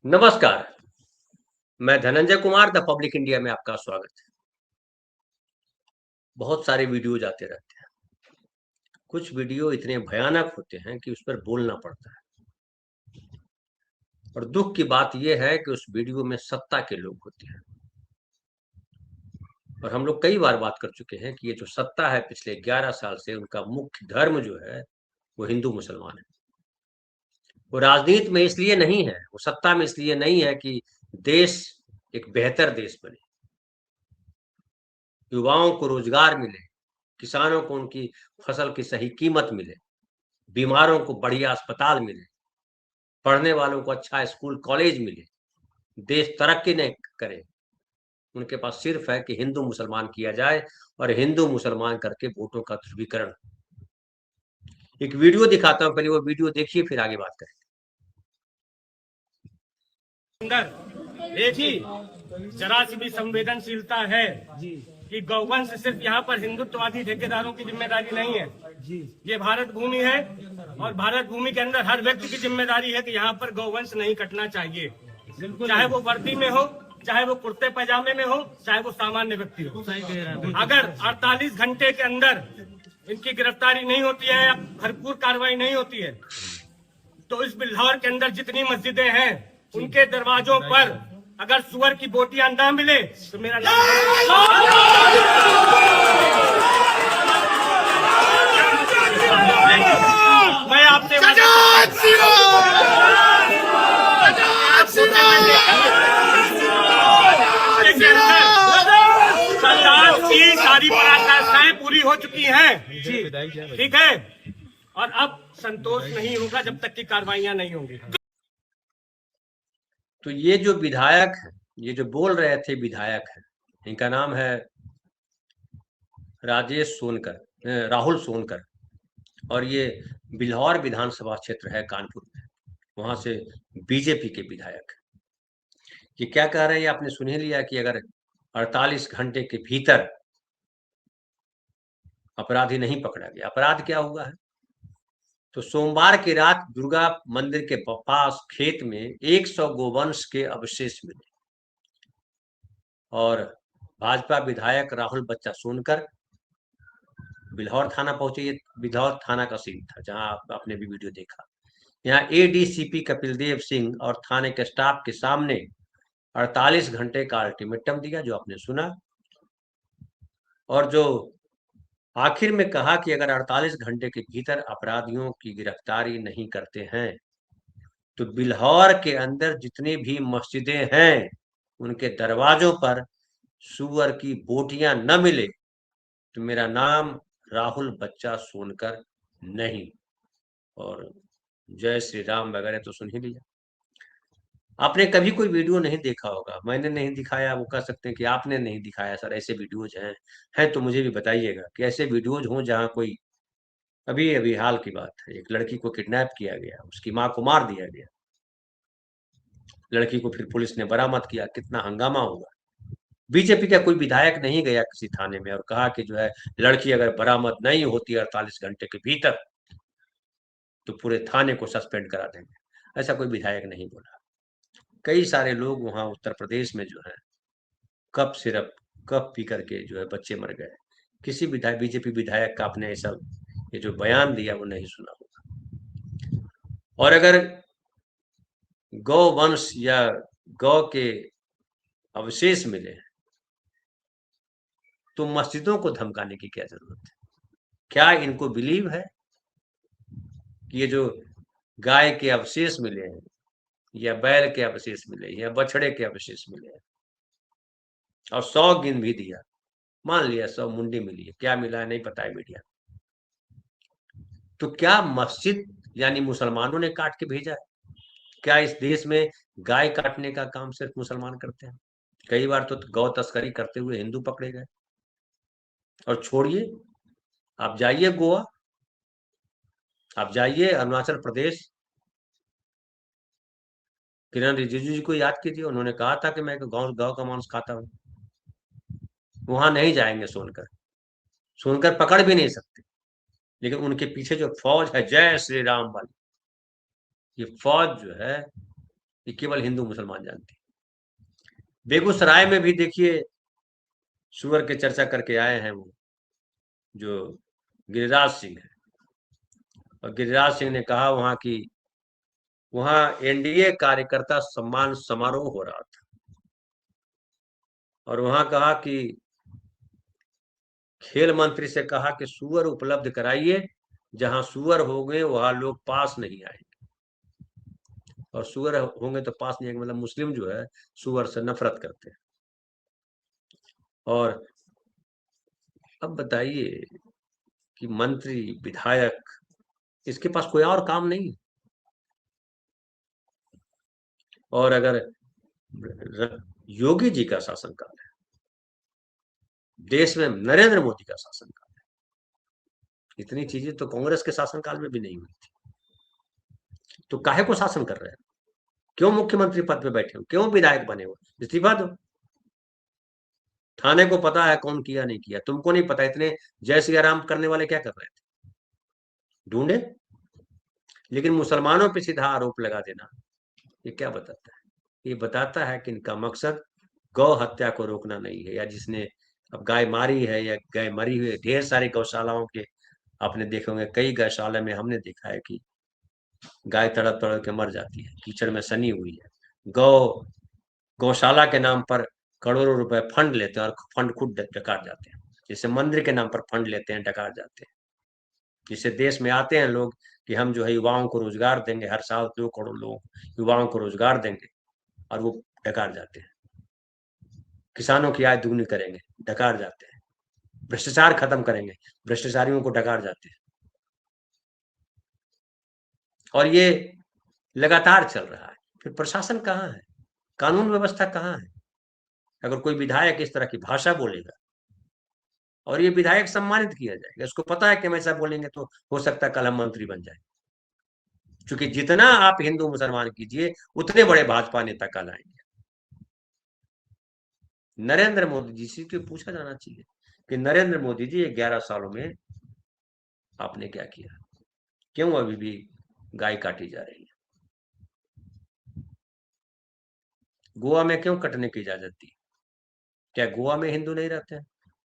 नमस्कार, मैं Dhananjay Kumar the public India में आपका स्वागत है। बहुत सारे वीडियोज़ आते रहते हैं। कुछ वीडियो इतने भयानक होते हैं कि उस पर बोलना पड़ता है। और दुःख की बात ये है कि उस वीडियो में सत्ता के लोग होते हैं। और हम लोग कई बार बात कर चुके हैं कि ये जो सत्ता है पिछले 11 साल से उनका मुख्य धर्म जो है, वो हिंदू मुसलमान है। वो राजनीति में इसलिए नहीं है, वो सत्ता में इसलिए नहीं है कि देश एक बेहतर देश बने, युवाओं को रोज़गार मिले, किसानों को उनकी फसल की सही कीमत मिले, बीमारों को बढ़िया अस्पताल मिले, पढ़ने वालों को अच्छा स्कूल कॉलेज मिले, देश तरक्की नहीं करे। उनके पास सिर्फ है कि हिंदू मुसलमान किया जाए और हिंदू मुसलमान करके वोटों का ध्रुवीकरण। एक वीडियो दिखाता हूं, पहले वो वीडियो देखिए फिर आगे बात करें। अंदर एक ही जरा सी भी संवेदनशीलता है कि गौवंश सिर्फ यहाँ पर हिंदुत्ववादी ठेकेदारों की जिम्मेदारी नहीं है। ये भारत भूमि है और भारत भूमि के अंदर हर व्यक्ति की जिम्मेदारी है कि यहाँ पर गौवंश नहीं कटना चाहिए, चाहे वो वर्दी में हो, चाहे वो कुर्ते पैजामे में हो, चाहे वो सामान्य व्यक्ति हो। अगर 48 घंटे के अंदर इनकी गिरफ्तारी नहीं होती है या भरपूर कार्रवाई नहीं होती है तो इस बिल्हौर के अंदर जितनी मस्जिदें हैं उनके दरवाजों पर अगर सुअर की बोटियां ना मिले तो मेरा नाम मैं आपसे सरकार की सारी पराकाष्ठाएं पूरी हो चुकी हैं, ठीक है, और अब संतोष नहीं होगा जब तक की कार्रवाइयां नहीं होंगी। तो ये जो विधायक है, ये जो बोल रहे थे विधायक है, इनका नाम है राजेश सोनकर, राहुल सोनकर, और ये बिल्हौर विधानसभा क्षेत्र है कानपुर में, वहां से बीजेपी के विधायक। ये क्या कह रहे हैं आपने सुन ही लिया कि अगर 48 घंटे के भीतर अपराधी नहीं पकड़ा गया, अपराध क्या हुआ है? तो सोमवार की रात दुर्गा मंदिर के पास खेत में 100 गोवंश के अवशेष मिले और भाजपा विधायक राहुल बच्चा सोनकर बिल्हौर थाना पहुंचे। ये बिल्हौर थाना का सीन था जहां आपने भी वीडियो देखा। यहाँ एडीसीपी कपिल देव सिंह और थाने के स्टाफ के सामने 48 घंटे का अल्टीमेटम दिया, जो आपने सुना, और जो आखिर में कहा कि अगर 48 घंटे के भीतर अपराधियों की गिरफ्तारी नहीं करते हैं तो बिल्हौर के अंदर जितनी भी मस्जिदें हैं उनके दरवाजों पर सुअर की बोटियां न मिले तो मेरा नाम राहुल बच्चा सोनकर नहीं। और जय श्री राम वगैरह तो सुन ही लिया। आपने कभी कोई वीडियो नहीं देखा होगा, मैंने नहीं दिखाया, वो कह सकते हैं कि आपने नहीं दिखाया। सर ऐसे वीडियोज हैं तो मुझे भी बताइएगा कि ऐसे वीडियोज हों जहां कोई, अभी अभी हाल की बात है, एक लड़की को किडनैप किया गया, उसकी माँ को मार दिया गया, लड़की को फिर पुलिस ने बरामद किया, कितना हंगामा हुआ। बीजेपी का कोई विधायक नहीं गया किसी थाने में और कहा कि जो है लड़की अगर बरामद नहीं होती 48 घंटे के भीतर तो पूरे थाने को सस्पेंड करा देंगे। ऐसा कोई विधायक नहीं बोला। कई सारे लोग वहां उत्तर प्रदेश में जो है कप सिरप कप पी करके जो है बच्चे मर गए। किसी विधायक, बीजेपी विधायक का आपने ऐसा ये जो बयान दिया वो नहीं सुना होगा। और अगर गौ वंश या गौ के अवशेष मिले तो मस्जिदों को धमकाने की क्या जरूरत है? क्या इनको बिलीव है कि ये जो गाय के अवशेष मिले हैं या बैल के अवशेष मिले या बछड़े के अवशेष मिले हैं और 100 गिन भी दिया, मान लिया 100 मुंडी मिली है, क्या मिला है नहीं पता है मीडिया, तो क्या मस्जिद यानी मुसलमानों ने काट के भेजा है? क्या इस देश में गाय काटने का काम सिर्फ मुसलमान करते हैं? कई बार तो गौ तस्करी करते हुए हिंदू पकड़े गए। और छोड़िए, आप जाइए गोवा, आप जाइए अरुणाचल प्रदेश, किरण रिजिजू जी को याद कीजिए, उन्होंने कहा था कि मैं गौ गौ का मांस खाता हूं। वहां नहीं जाएंगे सोनकर, सोनकर पकड़ भी नहीं सकते, लेकिन उनके पीछे जो फौज है जय श्री राम वाली, ये फौज जो है ये केवल हिंदू मुसलमान जानते हैं। बेगूसराय में भी देखिए सुअर के चर्चा करके आए हैं वो जो गिरिराज सिंह है, और गिरिराज सिंह ने कहा वहां एनडीए कार्यकर्ता सम्मान समारोह हो रहा था, और वहां कहा कि खेल मंत्री से कहा कि सुअर उपलब्ध कराइए, जहां सुअर होंगे वहां लोग पास नहीं आएंगे, और सुअर होंगे तो पास नहीं आएंगे, मतलब मुस्लिम जो है सुअर से नफरत करते हैं। और अब बताइए कि मंत्री विधायक इसके पास कोई और काम नहीं है। और अगर योगी जी का शासनकाल है, देश में नरेंद्र मोदी का शासनकाल है, इतनी चीजें तो कांग्रेस के शासनकाल में भी नहीं हुई थी। तो काहे को शासन कर रहे हैं? क्यों मुख्यमंत्री पद पे बैठे हो? क्यों विधायक बने हो? इस्तीफा दो। थाने को पता है कौन किया नहीं किया, तुमको नहीं पता। इतने जय सिया राम करने वाले क्या कर रहे थे? ढूंढे। लेकिन मुसलमानों पे सीधा आरोप लगा देना, ये क्या बताता है? ये बताता है कि इनका मकसद गौ हत्या को रोकना नहीं है, या जिसने अब गाय मारी है या गाय मरी हुई है। ढेर सारी गौशालाओं के आपने देखे होंगे, कई गौशाला में हमने देखा है कि गाय तड़प तड़प के मर जाती है, कीचड़ में सनी हुई है। गौशाला के नाम पर करोड़ों रुपए फंड लेते हैं, और फंड खुद डकार जाते हैं। जैसे मंदिर के नाम पर फंड लेते हैं, डकार जाते हैं। जिससे देश में आते हैं लोग कि हम जो है युवाओं को रोजगार देंगे, हर साल 2 करोड़ लोग युवाओं को रोजगार देंगे, और वो डकार जाते हैं। किसानों की आय दुगनी करेंगे, डकार जाते हैं। भ्रष्टाचार खत्म करेंगे, भ्रष्टाचारियों को डकार जाते हैं। और ये लगातार चल रहा है। फिर प्रशासन कहाँ है? कानून व्यवस्था कहाँ है? अगर कोई विधायक इस तरह की भाषा बोलेगा, और ये विधायक सम्मानित किया जाएगा, इसको पता है कि हम ऐसा बोलेंगे तो हो सकता है कल हम मंत्री बन जाए। क्योंकि जितना आप हिंदू मुसलमान कीजिए, उतने बड़े भाजपा नेता कल आएंगे। नरेंद्र मोदी जी से तो पूछा जाना चाहिए कि नरेंद्र मोदी जी, ये 11 सालों में आपने क्या किया? क्यों अभी भी गाय काटी जा रही है? गोवा में क्यों कटने की इजाजत दी? क्या गोवा में हिंदू नहीं रहते हैं?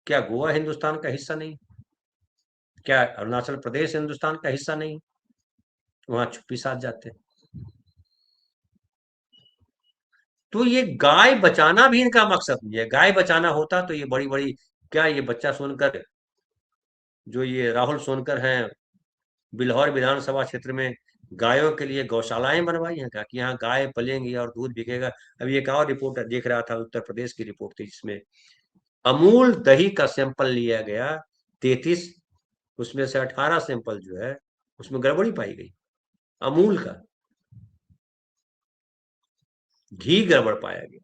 क्या गोवा हिंदुस्तान का हिस्सा नहीं? क्या अरुणाचल प्रदेश हिंदुस्तान का हिस्सा नहीं? वहां छुप्पी साथ जाते हैं। तो ये गाय बचाना भी इनका मकसद नहीं है। गाय बचाना होता तो ये बड़ी बड़ी, क्या ये बच्चा सोनकर, जो ये राहुल सोनकर हैं, बिल्हौर विधानसभा क्षेत्र में गायों के लिए गौशालाएं बनवाई हैं क्या, कि यहाँ गाय पलेंगी और दूध बिकेगा? अभी एक और रिपोर्ट देख रहा था, उत्तर प्रदेश की रिपोर्ट थी, जिसमें अमूल दही का सैंपल लिया गया 33, उसमें से 18 सैंपल जो है उसमें गड़बड़ी पाई गई। अमूल का घी गड़बड़ पाया गया।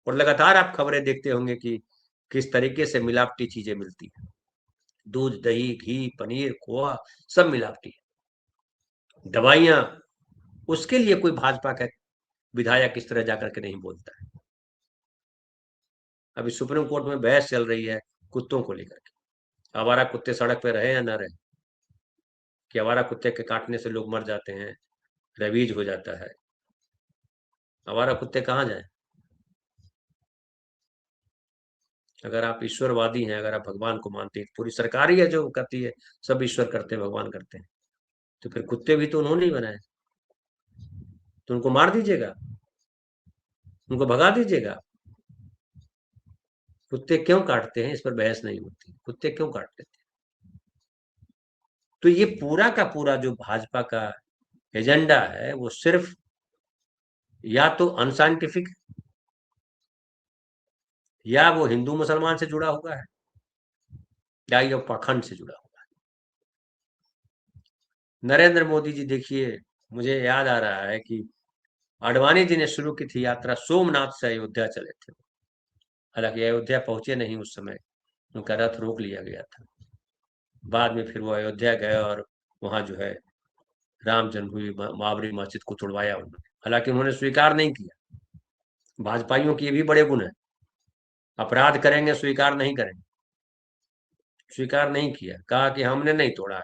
और लगातार आप खबरें देखते होंगे कि किस तरीके से मिलावटी चीजें मिलती है। दूध, दही, घी, पनीर, खोआ, सब मिलावटी है। दवाइयां, उसके लिए कोई भाजपा का विधायक इस तरह जाकर के नहीं बोलता है। अभी सुप्रीम कोर्ट में बहस चल रही है कुत्तों को लेकर के। आवारा कुत्ते सड़क पे रहे या न रहे, कि आवारा कुत्ते के काटने से लोग मर जाते हैं, रेबीज हो जाता है। आवारा कुत्ते कहाँ जाए? अगर आप ईश्वरवादी हैं, अगर आप भगवान को मानते हैं, पूरी सरकार ही है जो करती है, सब ईश्वर करते हैं, भगवान करते हैं, तो फिर कुत्ते भी तो उन्होंने ही बनाए। तो उनको मार दीजिएगा, उनको भगा दीजिएगा। कुत्ते क्यों काटते हैं, इस पर बहस नहीं होती। कुत्ते क्यों काटते थे? तो ये पूरा का पूरा जो भाजपा का एजेंडा है, वो सिर्फ या तो अनसाइंटिफिक, या वो हिंदू मुसलमान से जुड़ा हुआ है, या ये पाखंड से जुड़ा हुआ है। नरेंद्र मोदी जी, देखिए, मुझे याद आ रहा है कि आडवाणी जी ने शुरू की थी यात्रा, सोमनाथ से अयोध्या चले थे। हालांकि अयोध्या पहुंचे नहीं उस समय, उनका रथ रोक लिया गया था। बाद में फिर वो अयोध्या गए, और वहां जो है राम जन्मभूमि बाबरी मस्जिद को तुड़वाया उन्होंने। हालांकि उन्होंने स्वीकार नहीं किया। भाजपाइयों के ये भी बड़े गुण है, अपराध करेंगे स्वीकार नहीं करेंगे। स्वीकार नहीं किया, कहा कि हमने नहीं तोड़ा है।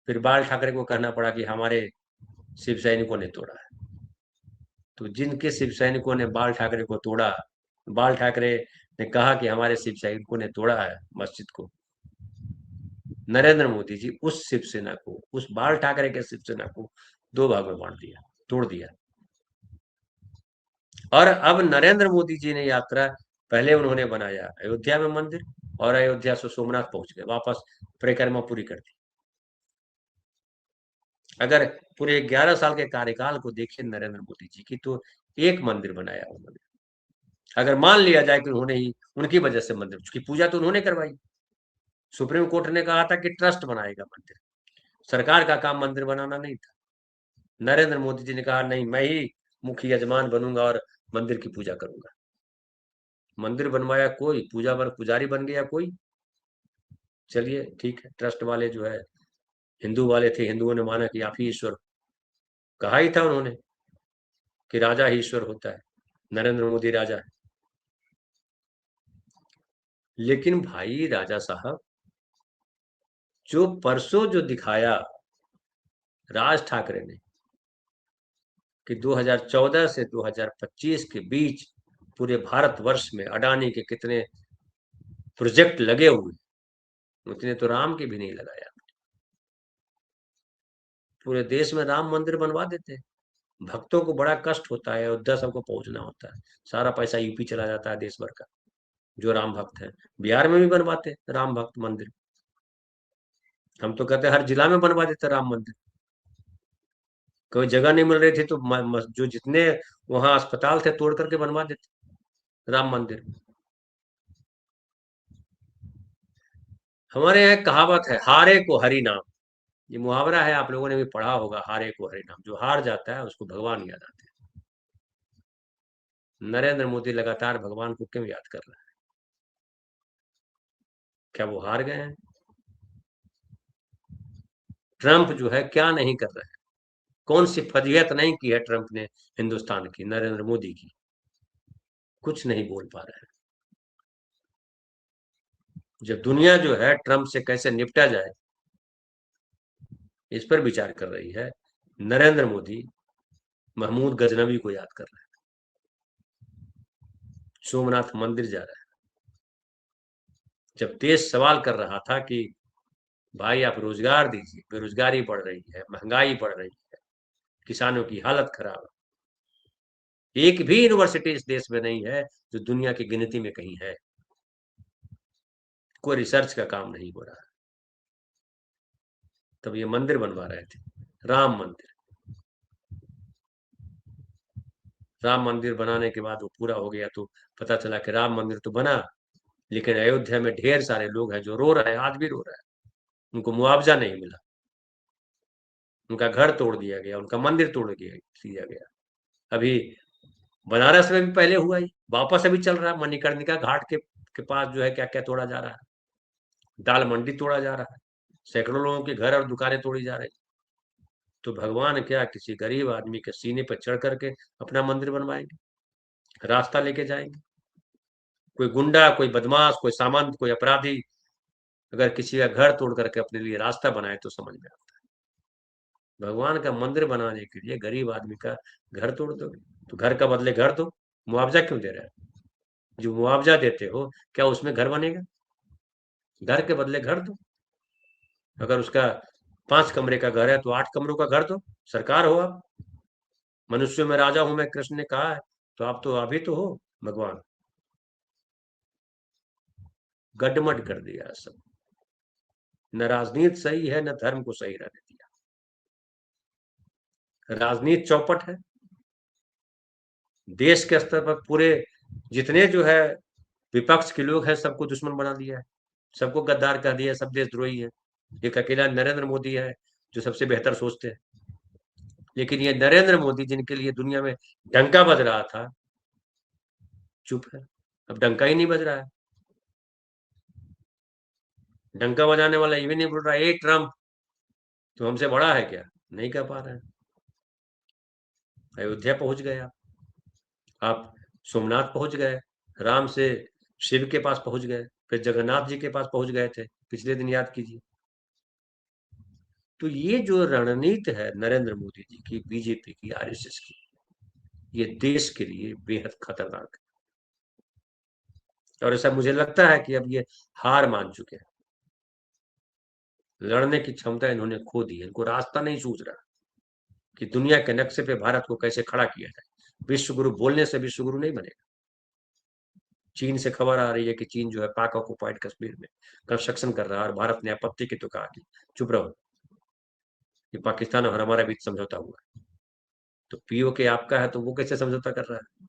फिर बाल ठाकरे को कहना पड़ा कि हमारे शिव सैनिकों ने तोड़ा है। तो जिनके शिव सैनिकों ने बाल ठाकरे को तोड़ा, बाल ठाकरे ने कहा कि हमारे शिव सैनिकों ने तोड़ा है मस्जिद को, नरेंद्र मोदी जी उस शिवसेना को, उस बाल ठाकरे के शिवसेना को दो भाग में बांट दिया, तोड़ दिया। और अब नरेंद्र मोदी जी ने यात्रा, पहले उन्होंने बनाया अयोध्या में मंदिर, और अयोध्या से सोमनाथ पहुंच गए, वापस परिक्रमा पूरी कर दी। अगर पूरे 11 साल के कार्यकाल को देखिए नरेंद्र मोदी जी की, तो एक मंदिर बनाया उन्होंने। अगर मान लिया जाए कि उन्होंने ही, उनकी वजह से मंदिर, चूंकि पूजा तो उन्होंने करवाई, सुप्रीम कोर्ट ने कहा था कि ट्रस्ट बनाएगा मंदिर, सरकार का काम मंदिर बनाना नहीं था। नरेंद्र मोदी जी ने कहा नहीं, मैं ही मुख्य यजमान बनूंगा और मंदिर की पूजा करूंगा। मंदिर बनवाया कोई, पूजा पर पुजारी बन गया कोई। चलिए ठीक है, ट्रस्ट वाले जो है हिंदू वाले थे, हिंदुओं ने माना कि आप ही ईश्वर, कहा ही था उन्होंने कि राजा ही ईश्वर होता है, नरेंद्र मोदी राजा है। लेकिन भाई राजा साहब, जो परसों जो दिखाया राज ठाकरे ने कि 2014 से 2025 के बीच पूरे भारतवर्ष में अडानी के कितने प्रोजेक्ट लगे हुए, उतने तो राम के भी नहीं लगाया। पूरे देश में राम मंदिर बनवा देते हैं। भक्तों को बड़ा कष्ट होता है, अयोध्या सबको पहुंचना होता है, सारा पैसा यूपी चला जाता है देश भर का, जो राम भक्त है। बिहार में भी बनवाते हैं राम भक्त मंदिर, हम तो कहते हैं हर जिला में बनवा देते राम मंदिर। कोई जगह नहीं मिल रही थी तो जो जितने वहां अस्पताल थे तोड़ करके बनवा देते राम मंदिर। हमारे यहाँ एक कहावत है, हारे को हरि नाम, ये मुहावरा है, आप लोगों ने भी पढ़ा होगा, हारे को हरि नाम। जो हार जाता है उसको भगवान याद आते हैं। नरेंद्र मोदी लगातार भगवान को क्यों याद कर रहा है? क्या वो हार गए हैं? ट्रंप जो है क्या नहीं कर रहा है, कौन सी फजीहत नहीं की है ट्रंप ने हिंदुस्तान की, नरेंद्र मोदी की? कुछ नहीं बोल पा रहे हैं। जब दुनिया जो है ट्रंप से कैसे निपटा जाए इस पर विचार कर रही है, नरेंद्र मोदी महमूद गजनवी को याद कर रहा है, सोमनाथ मंदिर जा रहा है। जब देश सवाल कर रहा था कि भाई आप रोजगार दीजिए, बेरोजगारी बढ़ रही है, महंगाई बढ़ रही है, किसानों की हालत खराब है, एक भी यूनिवर्सिटी इस देश में नहीं है जो दुनिया की गिनती में कहीं है, कोई रिसर्च का काम नहीं हो रहा। तब ये मंदिर बनवा रहे थे, राम मंदिर। राम मंदिर बनाने के बाद वो पूरा हो गया तो पता चला कि राम मंदिर तो बना, लेकिन अयोध्या में ढेर सारे लोग हैं जो रो रहे हैं, आज भी रो रहे हैं, उनको मुआवजा नहीं मिला, उनका घर तोड़ दिया गया, उनका मंदिर तोड़ दिया गया। अभी बनारस में भी पहले हुआ ही, वापस अभी चल रहा है, मणिकर्णिका घाट के पास जो है क्या क्या तोड़ा जा रहा है, दाल मंडी तोड़ा जा रहा है, सैकड़ों लोगों के घर और दुकानें तोड़ी जा रही। तो भगवान क्या किसी गरीब आदमी के सीने पर चढ़ करके अपना मंदिर बनवाएंगे, रास्ता लेके जाएंगे? कोई गुंडा, कोई बदमाश, कोई सामंत, कोई अपराधी अगर किसी का घर तोड़ करके अपने लिए रास्ता बनाए तो समझ में आता है। भगवान का मंदिर बनाने के लिए गरीब आदमी का घर तोड़ दोगे? तो घर का बदले घर दो, मुआवजा क्यों दे रहे हैं? जो मुआवजा देते हो क्या उसमें घर बनेगा? घर के बदले घर दो। अगर उसका 5 कमरे का घर है तो 8 कमरों का घर दो। सरकार हो आप, मनुष्यों में राजा हूं मैं, कृष्ण ने कहा है, तो आप तो अभी तो हो भगवान। गडमड कर दिया सब, न राजनीति सही है न धर्म को सही रहने दिया। राजनीति चौपट है, देश के स्तर पर पूरे जितने जो है विपक्ष के लोग हैं सबको दुश्मन बना दिया है, सबको गद्दार कह दिया, सब देशद्रोही है। एक अकेला नरेंद्र मोदी है जो सबसे बेहतर सोचते हैं। लेकिन ये नरेंद्र मोदी जिनके लिए दुनिया में डंका बज रहा था, चुप है, अब डंका ही नहीं बज रहा है। डंका बजाने वाला ये भी नहीं बोल रहा है, ए ट्रम्प तो हमसे बड़ा है क्या? नहीं कह पा रहे हैं। अयोध्या पहुंच गए आप सोमनाथ पहुंच गए, राम से शिव के पास पहुंच गए, फिर जगन्नाथ जी के पास पहुंच गए थे पिछले दिन, याद कीजिए। तो ये जो रणनीति है नरेंद्र मोदी जी की, बीजेपी की, आरएसएस की, ये देश के लिए बेहद खतरनाक है। और ऐसा मुझे लगता है कि अब ये हार मान चुके हैं, लड़ने की क्षमता इन्होंने खो दी है, इनको रास्ता नहीं सूझ रहा कि दुनिया के नक्शे पे भारत को कैसे खड़ा किया जाए। विश्व गुरु बोलने से विश्व गुरु नहीं बनेगा। चीन से खबर आ रही है कि चीन जो है पाक ऑक्युपाइड कश्मीर में कंस्ट्रक्शन कर रहा है, और भारत ने आपत्ति की तो कहा कि चुप रहो, ये पाकिस्तान और हमारा बीच समझौता हुआ है। तो पीओके आपका है, तो वो कैसे समझौता कर रहा है?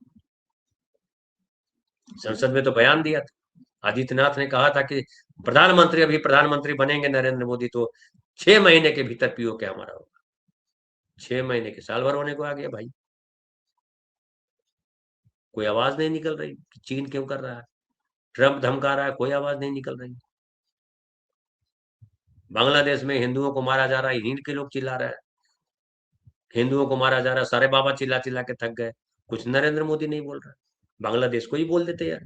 संसद में तो बयान दिया था, आदित्यनाथ ने कहा था कि प्रधानमंत्री, अभी प्रधानमंत्री बनेंगे नरेंद्र मोदी तो 6 महीने के भीतर पीओके हमारा होगा। 6 महीने के साल भर होने को आ गया भाई, कोई आवाज नहीं निकल रही कि चीन क्यों कर रहा है, ट्रंप धमका रहा है, कोई आवाज नहीं निकल रही। बांग्लादेश में हिंदुओं को मारा जा रहा है, हिंद के लोग चिल्ला रहे हैं, हिंदुओं को मारा जा रहा है, सारे बाबा चिल्ला चिल्ला के थक गए, कुछ नरेंद्र मोदी नहीं बोल रहा, बांग्लादेश को ही बोल देते यार।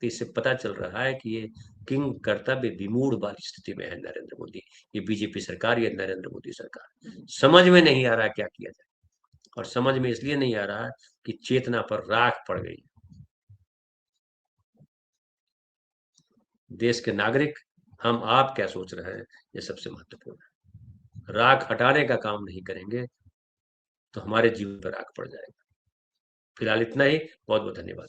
तो इससे पता चल रहा है कि ये किंग कर्तव्य विमूढ़ वाली स्थिति में है नरेंद्र मोदी, ये बीजेपी सरकार, ये नरेंद्र मोदी सरकार। समझ में नहीं आ रहा क्या किया जाए, और समझ में इसलिए नहीं आ रहा कि चेतना पर राख पड़ गई। देश के नागरिक, हम आप क्या सोच रहे हैं, ये सबसे महत्वपूर्ण है। राख हटाने का काम नहीं करेंगे तो हमारे जीवन पर राख पड़ जाएगा। फिलहाल इतना ही, बहुत बहुत धन्यवाद।